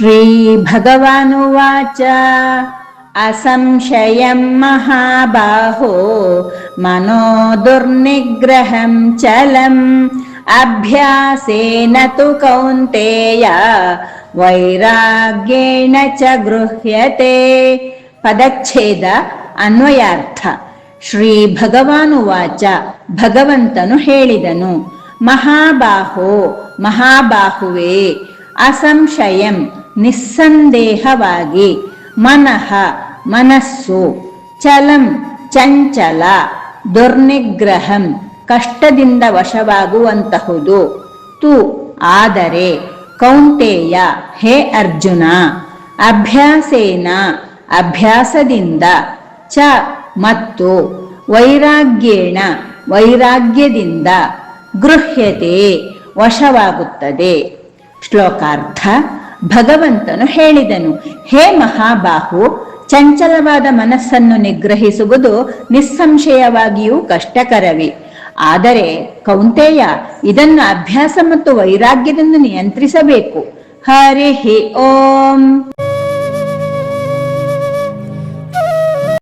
श्रीभगवानुवाच असंशयं महाबाहो मनो दुर्निग्रहं चलम् अभ्यासेन तु कौन्तेय वैराग्येण च गृह्यते। ಪದಚ್ಛೇದ ಅನ್ವಯಾರ್ಥ. ಶ್ರೀ ಭಗವಾನುವಾಚ, ಭಗವಂತನು ಹೇಳಿದನು, ಮಹಾಬಾಹೋ ಮಹಾಬಾಹುವೇ, ಅಸಂಶಯಂ ನಿಸ್ಸಂದೇಹವಾಗಿ, ಮನಃ ಮನಸ್ಸು, ಚಲಂ ಚಂಚಲ, ದುರ್ನಿಗ್ರಹಂ ಕಷ್ಟದಿಂದ ವಶವಾಗುವಂತಹುದು, ತು ಆದರೆ, ಕೌಂತೇಯ ಹೇ ಅರ್ಜುನ, ಅಭ್ಯಾಸೇನ ಅಭ್ಯಾಸದಿಂದ, ಚ ಮತ್ತು, ವೈರಾಗ್ಯೇಣ ವೈರಾಗ್ಯದಿಂದ, ಗೃಹ್ಯತೆ ವಶವಾಗುತ್ತದೆ. ಶ್ಲೋಕಾರ್ಥ. ಭಗವಂತನು ಹೇಳಿದನು, ಹೇ ಮಹಾಬಾಹು, ಚಂಚಲವಾದ ಮನಸ್ಸನ್ನು ನಿಗ್ರಹಿಸುವುದು ನಿಸ್ಸಂಶಯವಾಗಿಯೂ ಕಷ್ಟಕರವೇ. ಆದರೆ ಕೌಂತೆಯ, ಇದನ್ನು ಅಭ್ಯಾಸ ಮತ್ತು ವೈರಾಗ್ಯದಿಂದ ನಿಯಂತ್ರಿಸಬೇಕು. ಹರಿ ಓಂ.